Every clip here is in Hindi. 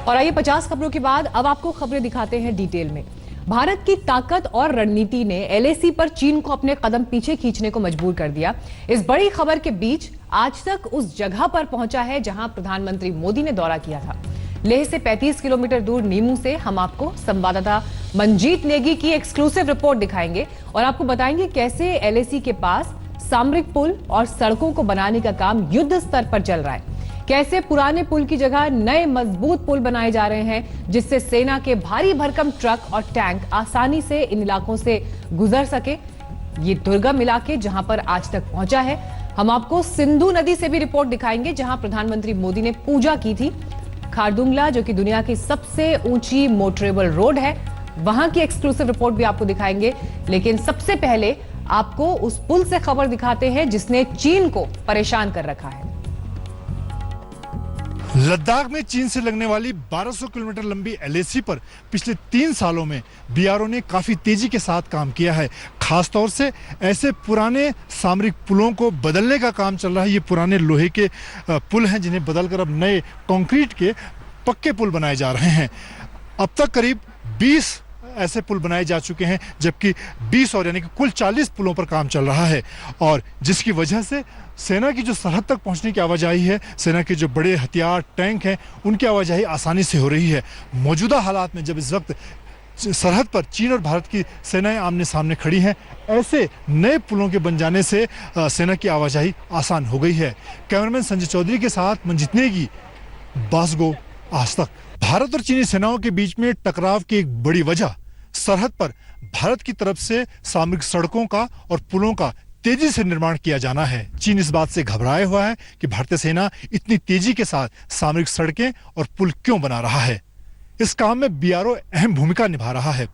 और आइए 50 खबरों के बाद अब आपको खबरें दिखाते हैं डिटेल में। भारत की ताकत और रणनीति ने एलएसी पर चीन को अपने कदम पीछे खींचने को मजबूर कर दिया। इस बड़ी खबर के बीच आज तक उस जगह पर पहुंचा है जहां प्रधानमंत्री मोदी ने दौरा किया था। लेह से 35 किलोमीटर दूर नीमू से हम आपको संवाददाता मंजीत नेगी की एक्सक्लूसिव रिपोर्ट दिखाएंगे और आपको बताएंगे कैसे एलएसी के पास सामरिक पुल और सड़कों को बनाने का काम युद्ध स्तर पर चल रहा है। कैसे पुराने पुल की जगह नए मजबूत पुल बनाए जा रहे हैं जिससे सेना के भारी भरकम ट्रक और टैंक आसानी से इन इलाकों से गुजर सके। ये दुर्गम इलाके जहां पर आज तक पहुंचा है। हम आपको सिंधु नदी से भी रिपोर्ट दिखाएंगे जहां प्रधानमंत्री मोदी ने पूजा की थी। खारदुंगला जो कि दुनिया की सबसे ऊंची मोटरेबल रोड है, वहां की एक्सक्लूसिव रिपोर्ट भी आपको दिखाएंगे। लेकिन सबसे पहले आपको उस पुल से खबर दिखाते हैं जिसने चीन को परेशान कर रखा है। लद्दाख में चीन से लगने वाली 1200 किलोमीटर लंबी एलएसी पर पिछले 3 सालों में बीआरओ ने काफी तेजी के साथ काम किया है। खासतौर से ऐसे पुराने सामरिक पुलों को बदलने का काम चल रहा है। ये पुराने लोहे के पुल हैं जिन्हें बदलकर अब नए कंक्रीट के पक्के पुल बनाए जा रहे हैं। अब तक करीब 20 ऐसे पुल बनाए जा चुके हैं, जबकि 20 और यानी कि कुल 40 पुलों पर काम चल रहा है और जिसकी वजह से सेना की जो सरहद तक पहुंचने की आवाजाही है, सेना के जो बड़े हथियार टैंक हैं, उनकी आवाजाही आसानी से हो रही है। मौजूदा हालात में जब इस वक्त सरहद पर चीन और भारत की सेनाएं आमने सामने खड़ी हैं, ऐसे नए पुलों के बन जाने से सेना की आवाजाही आसान हो गई है। कैमरामैन संजय चौधरी के साथ मंजीत नेगी, बासगो, आज तक। भारत और चीनी सेनाओं के बीच में टकराव की एक बड़ी वजह सरहद पर भारत की तरफ से सामरिक सड़कों का और पुलों का तेजी से निर्माण किया जाना है। चीन इस बात से घबराया हुआ है कि भारतीय सेना इतनी तेजी के साथ सामरिक सड़कें और पुल क्यों बना रहा है। इस काम में बीआरओ अहम भूमिका निभा रहा है।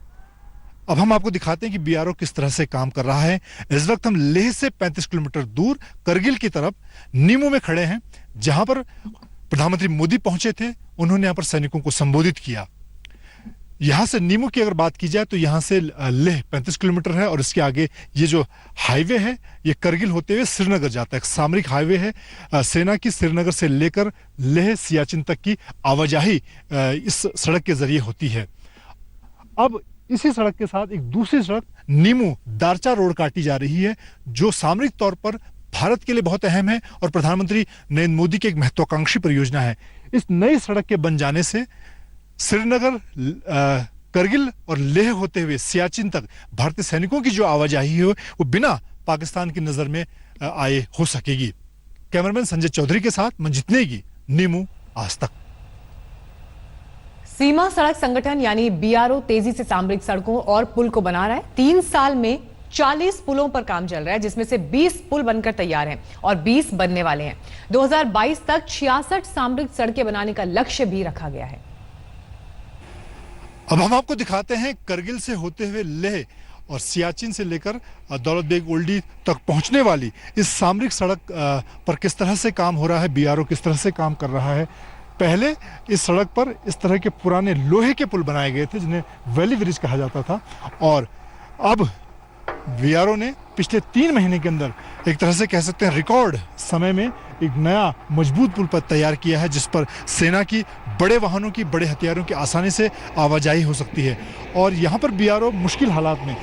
अब हम आपको दिखाते हैं कि बीआरओ किस तरह से काम कर रहा है। इस वक्त हम लेह से 35 किलोमीटर दूर करगिल की तरफ नीमू में खड़े हैं, जहां पर प्रधानमंत्री मोदी पहुंचे थे। उन्होंने यहां पर सैनिकों को संबोधित किया। यहां से नीमू की अगर बात की जाए तो यहां से लेह 35 किलोमीटर है और इसके आगे ये जो हाईवे है ये करगिल होते हुए श्रीनगर जाता है। सामरिक हाईवे है। सेना की श्रीनगर से लेकर लेह सियाचिन तक की आवाजाही इस सड़क के जरिए होती है। अब इसी सड़क के साथ एक दूसरी सड़क नीमू दारचा रोड काटी जा रही है, जो सामरिक तौर पर भारत के लिए बहुत अहम है और प्रधानमंत्री नरेंद्र मोदी की एक महत्वाकांक्षी परियोजना है। इस नई सड़क के बन जाने से श्रीनगर, करगिल और लेह होते हुए सियाचिन तक भारतीय सैनिकों की जो आवाजाही है वो बिना पाकिस्तान की नजर में आए हो सकेगी। कैमरामैन संजय चौधरी के साथ मंजीत नेगी, नीमू, आज तक। सीमा सड़क संगठन यानी बीआरओ तेजी से सामरिक सड़कों और पुल को बना रहा है। 3 साल में 40 पुलों पर काम चल रहा है, जिसमें से 20 पुल बनकर तैयार हैं और 20 बनने वाले हैं। 2022 तक 66 सामरिक सड़कें बनाने का लक्ष्य भी रखा गया है। अब हम आपको दिखाते हैं करगिल से होते हुए लेह और सियाचिन से लेकर दौलत बेग ओल्डी तक पहुंचने वाली इस सामरिक सड़क पर किस तरह से काम हो रहा है, बीआरओ किस तरह से काम कर रहा है। पहले इस सड़क पर इस तरह के पुराने लोहे के पुल बनाए गए थे जिन्हें वैली ब्रिज कहा जाता था और अब बीआरओ ने पिछले 3 महीने के अंदर एक तरह से कह सकते हैं रिकॉर्ड समय में एक नया मजबूत पुल पर तैयार किया है, जिस पर सेना की बड़े वाहनों की, बड़े हथियारों की आसानी से आवाजाही हो सकती है। और यहाँ पर बीआरओ मुश्किल हालात में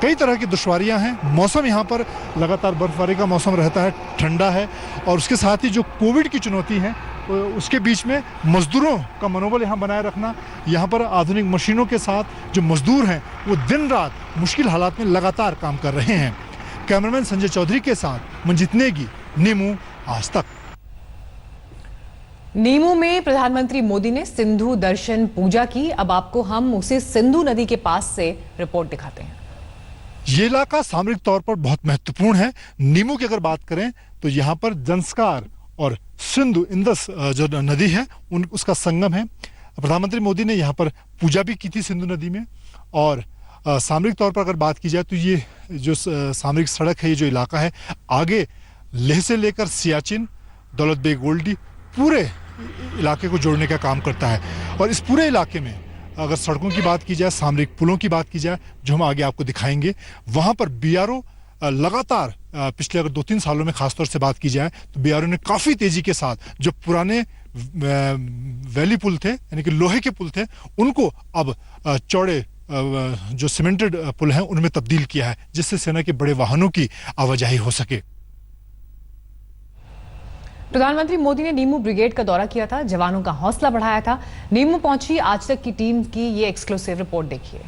कई तरह की दुश्वारियाँ हैं। मौसम यहाँ पर लगातार बर्फबारी का मौसम रहता है, ठंडा है और उसके साथ ही जो कोविड की चुनौती है उसके बीच में मजदूरों का मनोबल यहाँ बनाए रखना। यहाँ पर आधुनिक मशीनों के साथ जो मजदूर हैं वो दिन रात मुश्किल हालात में लगातार काम कर रहे हैं। कैमरामैन संजय चौधरी के साथ मंजीत नेगी, नीमू, आज तक। नीमू में प्रधानमंत्री मोदी ने सिंधु दर्शन पूजा की। अब आपको हम उसे सिंधु नदी के पास से रिपोर्ट दिखाते हैं। ये इलाका सामरिक तौर पर बहुत महत्वपूर्ण है। नीमू की अगर बात करें तो यहाँ पर जंस्कार और सिंधु इंदस जो नदी है उसका संगम है। प्रधानमंत्री मोदी ने यहाँ पर पूजा भी की थी सिंधु नदी में। और सामरिक तौर पर अगर बात की जाए तो ये जो सामरिक सड़क है, ये जो इलाका है, आगे लेह से लेकर सियाचिन, दौलत बेग ओल्डी पूरे इलाके को जोड़ने का काम करता है। और इस पूरे इलाके में अगर सड़कों की बात की जाए, सामरिक पुलों की बात की जाए, जो हम आगे आपको दिखाएंगे, वहां पर बीआरओ लगातार पिछले अगर 2-3 सालों में खासतौर से बात की जाए तो बीआरओ ने काफी तेजी के साथ जो पुराने वैली पुल थे, यानी कि लोहे के पुल थे, उनको अब चौड़े जो सीमेंटेड पुल हैं उनमें तब्दील किया है, जिससे सेना के बड़े वाहनों की आवाजाही हो सके। प्रधानमंत्री मोदी ने नीमू ब्रिगेड का दौरा किया था, जवानों का हौसला बढ़ाया था। नीमू पहुंची आज तक की टीम की ये एक्सक्लूसिव रिपोर्ट देखिए।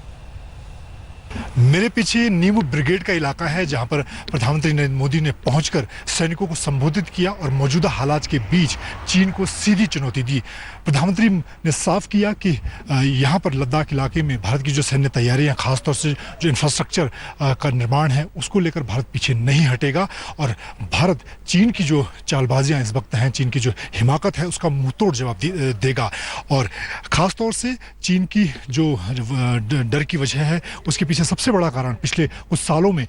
मेरे पीछे नीमू ब्रिगेड का इलाका है, जहां पर प्रधानमंत्री नरेंद्र मोदी ने पहुंचकर सैनिकों को संबोधित किया और मौजूदा हालात के बीच चीन को सीधी चुनौती दी। प्रधानमंत्री ने साफ किया कि यहां पर लद्दाख इलाके में भारत की जो सैन्य तैयारियां, खासतौर से जो इंफ्रास्ट्रक्चर का निर्माण है, उसको लेकर भारत पीछे नहीं हटेगा और भारत चीन की जो चालबाजियां इस वक्त हैं, चीन की जो हिमाकत है, उसका मुंहतोड़ जवाब देगा। और खासतौर से चीन की जो डर की वजह है, उसके पीछे सबसे बड़ा कारण पिछले कुछ सालों में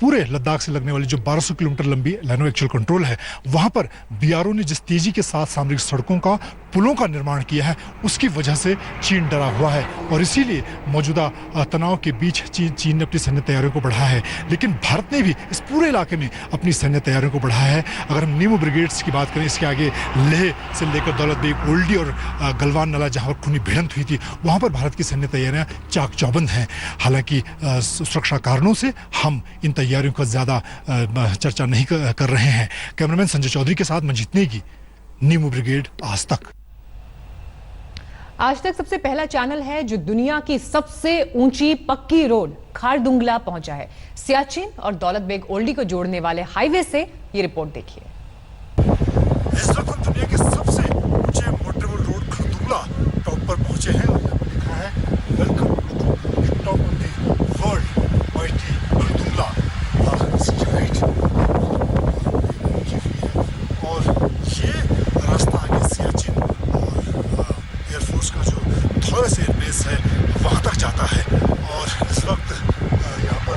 पूरे लद्दाख से लगने वाली जो 1200 किलोमीटर लंबी लाइन ऑफ एक्चुअल कंट्रोल है, वहां पर बीआरओ ने जिस तेजी के साथ सामरिक सड़कों का, पुलों का निर्माण किया है, उसकी वजह से चीन डरा हुआ है और इसीलिए मौजूदा तनाव के बीच चीन ने अपनी सैन्य तैयारियों को बढ़ाया है। लेकिन भारत ने भी इस पूरे इलाके में अपनी सैन्य तैयारियों को बढ़ाया है। अगर हम नीमू ब्रिगेड्स की बात करें, इसके आगे लेह से लेकर दौलत बेग ओल्डी और गलवान नाला, जहां पर खूनी भिड़ंत हुई थी, वहां पर भारत की सैन्य तैयारियां चाक चौबंद हैं। हालांकि सुरक्षा कारणों से हम इन तैयारियों का ज्यादा चर्चा नहीं कर रहे हैं। कैमरामैन संजय चौधरी के साथ मंजीत नेगी, नीमू ब्रिगेड, आज तक। आज तक सबसे पहला चैनल है जो दुनिया की सबसे ऊंची पक्की रोड खारदुंगला पहुंचा है। सियाचिन और दौलत बेग ओल्डी को जोड़ने वाले हाईवे से ये रिपोर्ट देखिए। इस वक्त हम दुनिया के सबसे ऊंचे मोटरेबल रोड खारदुंगला टॉप पर पहुंचे हैं और यहाँ पर लिखा है welcome to top of the world mighty Khardungla. और ये रास्ता आगे सियाचिन एयरफोर्स का जो थॉरस एयरबेस है वहाँ तक जाता है और इस वक्त यहाँ पर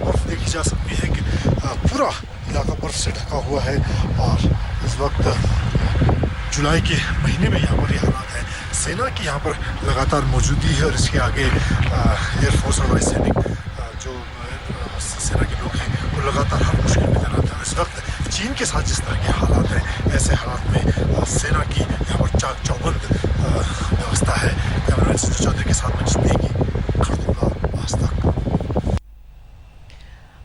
बर्फ देखी जा सकती है कि पूरा इलाका बर्फ से ढका हुआ है और इस वक्त जुलाई के महीने में यहाँ पर ये हालात है। सेना की यहाँ पर लगातार मौजूदगी है और इसके आगे एयरफोर्स और वायुसैनिक जो सेना के लोग हैं वो लगातार हर मुश्किल में तैनात है। इस वक्त चीन के साथ जिस तरह के हालात हैं, ऐसे हालात में सेना की यहाँ पर चाक चौबंद व्यवस्था है। कैमरामैन संजय चौधरी के साथ मंजीत नेगी, खारदुंगला, आज तक।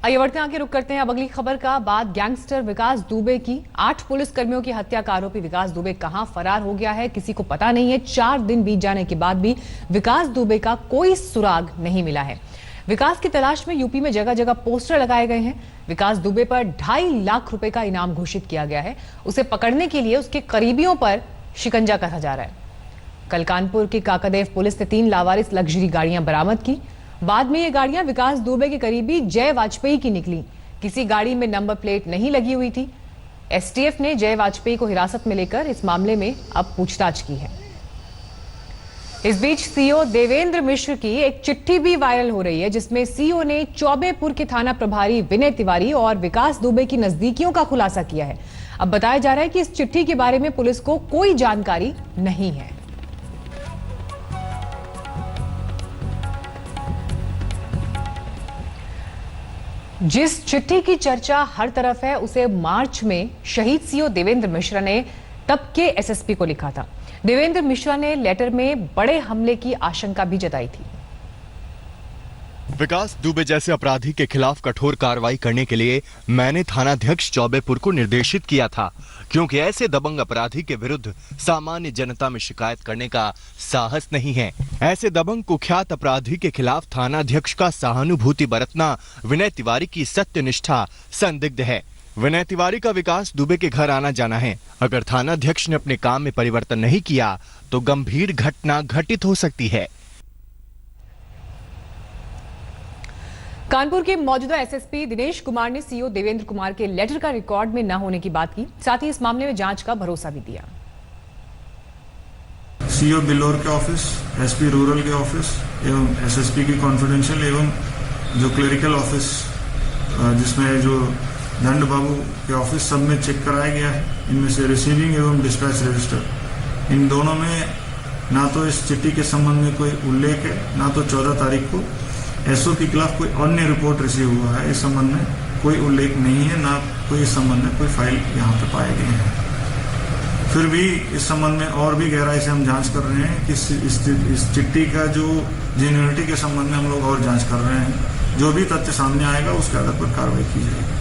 आइए बढ़ते हैं, आगे रुक करते हैं अब अगली खबर का। बात गैंगस्टर विकास दुबे की। 8 पुलिसकर्मियों की हत्या का आरोपी विकास दुबे कहां फरार हो गया है, किसी को पता नहीं है। 4 दिन बीत जाने के बाद भी विकास दुबे का कोई सुराग नहीं मिला है। विकास की तलाश में यूपी में जगह जगह पोस्टर लगाए गए हैं। विकास दुबे पर 2.5 लाख रुपए का इनाम घोषित किया गया है। उसे पकड़ने के लिए उसके करीबियों पर शिकंजा कसा जा रहा है। कल कानपुर की काकादेव पुलिस ने 3 लावारिस लग्जरी गाड़ियां बरामद की। बाद में ये गाड़ियां विकास दुबे के करीबी जय वाजपेयी की निकली। किसी गाड़ी में नंबर प्लेट नहीं लगी हुई थी। एसटीएफ ने जय वाजपेयी को हिरासत में लेकर इस मामले में अब पूछताछ की है। इस बीच सीओ देवेंद्र मिश्र की एक चिट्ठी भी वायरल हो रही है, जिसमें सीओ ने चौबेपुर के थाना प्रभारी विनय तिवारी और विकास दुबे की नजदीकियों का खुलासा किया है। अब बताया जा रहा है कि इस चिट्ठी के बारे में पुलिस को कोई जानकारी नहीं है। जिस चिट्ठी की चर्चा हर तरफ है, उसे मार्च में शहीद सीओ देवेंद्र मिश्रा ने तब के एसएसपी को लिखा था। देवेंद्र मिश्रा ने लेटर में बड़े हमले की आशंका भी जताई थी। विकास दुबे जैसे अपराधी के खिलाफ कठोर कार्रवाई करने के लिए मैंने थानाध्यक्ष चौबेपुर को निर्देशित किया था, क्योंकि ऐसे दबंग अपराधी के विरुद्ध सामान्य जनता में शिकायत करने का साहस नहीं है। ऐसे दबंग कुख्यात अपराधी के खिलाफ थानाध्यक्ष का सहानुभूति बरतना विनय तिवारी की सत्यनिष्ठा संदिग्ध है। विनय तिवारी का विकास दुबे के घर आना जाना है। अगर थानाध्यक्ष ने अपने काम में परिवर्तन नहीं किया तो गंभीर घटना घटित हो सकती है। कानपुर के मौजूदा एसएसपी दिनेश कुमार ने सीओ देवेंद्र कुमार के लेटर का रिकॉर्ड में न होने की बात की, साथ ही इस मामले में जांच का भरोसा भी दिया। सीओ बिलोर के ऑफिस, एसपी रूरल के ऑफिस एवं एसएसपी की कॉन्फिडेंशियल एवं जो क्लरिकल ऑफिस जिसमें जो दंड बाबू के ऑफिस, सब में चेक कराया गया है। इनमें से रिसीविंग एवं डिस्पैच रजिस्टर, इन दोनों में ना तो इस चिट्ठी के संबंध में कोई उल्लेख है, ना तो 14 तारीख को एसओ के खिलाफ कोई अन्य रिपोर्ट रिसीव हुआ है। इस संबंध में कोई उल्लेख नहीं है, ना कोई इस संबंध में कोई फाइल यहाँ पे पाए गए हैं। फिर भी इस संबंध में और भी गहराई से हम जांच कर रहे हैं कि इस चिट्ठी का जो जेन्युइनिटी के संबंध में हम लोग और जांच कर रहे हैं। जो भी तथ्य सामने आएगा उसके आधार पर कार्रवाई की जाएगी।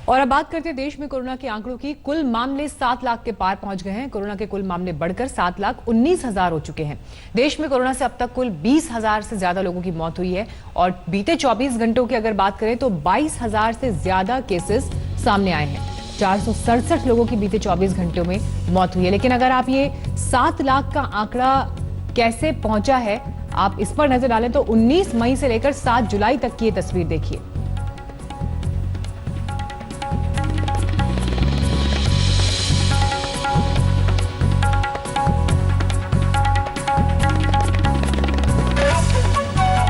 और अब बात करते हैं देश में कोरोना के आंकड़ों की। कुल मामले 7 लाख के पार पहुंच गए हैं। कोरोना के कुल मामले बढ़कर 7,19,000 हो चुके हैं। देश में कोरोना से अब तक कुल 20,000 से ज्यादा लोगों की मौत हुई है और बीते 24 घंटों की अगर बात करें तो 22,000 से ज्यादा केसेस सामने आए हैं। 467 लोगों की बीते 24 घंटों में मौत हुई है। लेकिन अगर आप ये 7 लाख का आंकड़ा कैसे पहुंचा है, आप इस पर नजर डालें तो 19 मई से लेकर 7 जुलाई तक की ये तस्वीर देखिए।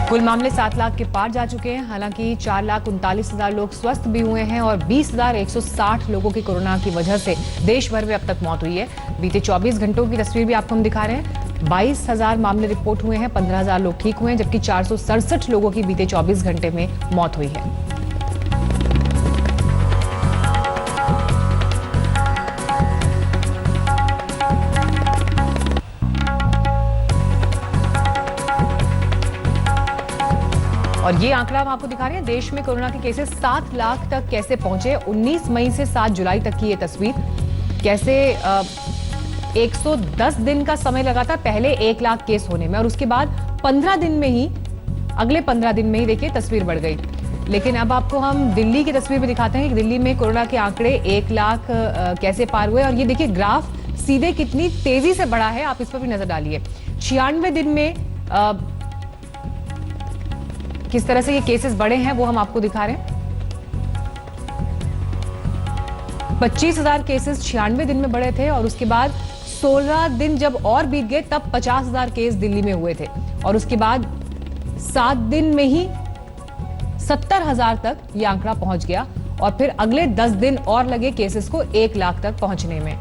कुल मामले 7 लाख के पार जा चुके हैं। हालांकि 4,39,000 लोग स्वस्थ भी हुए हैं और 20,160 लोगों की कोरोना की वजह से देश भर में अब तक मौत हुई है। बीते 24 घंटों की तस्वीर भी आपको हम दिखा रहे हैं। 22,000 मामले रिपोर्ट हुए हैं, 15,000 लोग ठीक हुए हैं, जबकि 467 लोगों की बीते 24 घंटे में मौत हुई है। और ये आंकड़ा हम आपको दिखा रहे हैं। देश में कोरोना के केसेस 7 लाख तक कैसे पहुंचे। 19 मई से 7 जुलाई तक की ये तस्वीर कैसे 110 दिन का समय लगा था पहले 1 लाख केस होने में और उसके बाद 15 दिन में ही, अगले 15 दिन में ही देखिए तस्वीर बढ़ गई। लेकिन अब आपको हम दिल्ली की तस्वीर भी दिखाते हैं कि दिल्ली में कोरोना के आंकड़े 1 लाख कैसे पार हुए। और ये देखिए ग्राफ सीधे कितनी तेजी से बढ़ा है, आप इस पर भी नजर डालिए। 96 दिन में किस तरह से ये केसेस बढ़े हैं वो हम आपको दिखा रहे हैं। 25,000 केसेस 96 दिन में बढ़े थे और उसके बाद 16 दिन जब और बीत गए तब 50,000 केस दिल्ली में हुए थे और उसके बाद 7 दिन में ही 70,000 तक ये आंकड़ा पहुंच गया और फिर अगले 10 दिन और लगे केसेस को 1 लाख तक पहुंचने में।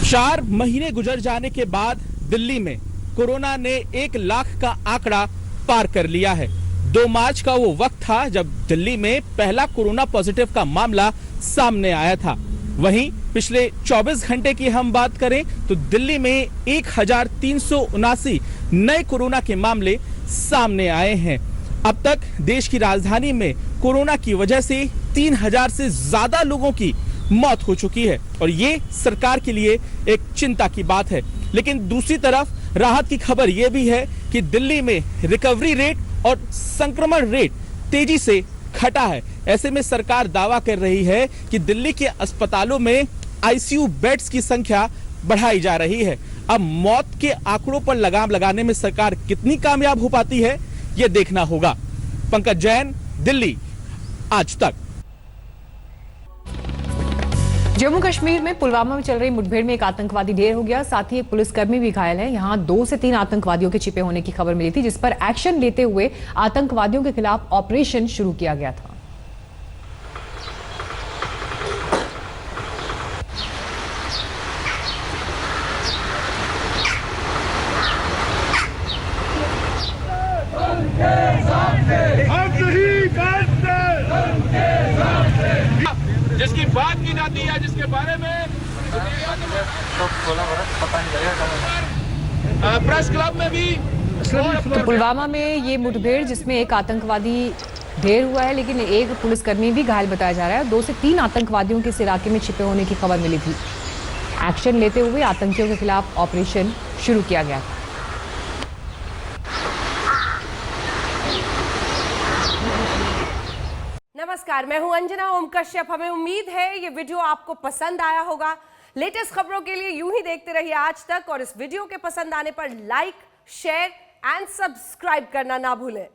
4 महीने गुजर जाने के बाद दिल्ली में कोरोना ने 1 लाख का आंकड़ा पार कर लिया है। 2 मार्च का वो वक्त था जब दिल्ली में पहला कोरोना पॉजिटिव का मामला सामने आया था। वहीं पिछले 24 घंटे की हम बात करें तो दिल्ली में 1,379 नए कोरोना के मामले सामने आए हैं। अब तक देश की राजधानी में कोरोना की वजह से 3,000 से ज्यादा लोगों की मौत हो चुकी है और ये सरकार के लिए एक चिंता की बात है। लेकिन दूसरी तरफ राहत की खबर यह भी है कि दिल्ली में रिकवरी रेट और संक्रमण रेट तेजी से घटा है। ऐसे में सरकार दावा कर रही है कि दिल्ली के अस्पतालों में आईसीयू बेड्स की संख्या बढ़ाई जा रही है। अब मौत के आंकड़ों पर लगाम लगाने में सरकार कितनी कामयाब हो पाती है, यह देखना होगा। पंकज जैन, दिल्ली, आज तक। जम्मू कश्मीर में पुलवामा में चल रही मुठभेड़ में एक आतंकवादी ढेर हो गया, साथ ही एक पुलिसकर्मी भी घायल है। यहां 2 से 3 आतंकवादियों के छिपे होने की खबर मिली थी, जिस पर एक्शन लेते हुए आतंकवादियों के खिलाफ ऑपरेशन शुरू किया गया था। जिसकी बात की जाती है, जिसके बारे में प्रेस क्लब में भी तो पुलवामा में ये मुठभेड़ जिसमें एक आतंकवादी ढेर हुआ है, लेकिन एक पुलिसकर्मी भी घायल बताया जा रहा है। 2 से 3 आतंकवादियों के इस इलाके में छिपे होने की खबर मिली थी। एक्शन लेते हुए आतंकियों के खिलाफ ऑपरेशन शुरू किया गया था। नमस्कार, मैं हूं अंजना ओम कश्यप। हमें उम्मीद है ये वीडियो आपको पसंद आया होगा। लेटेस्ट खबरों के लिए यूं ही देखते रहिए आज तक और इस वीडियो के पसंद आने पर लाइक, शेयर एंड सब्सक्राइब करना ना भूलें।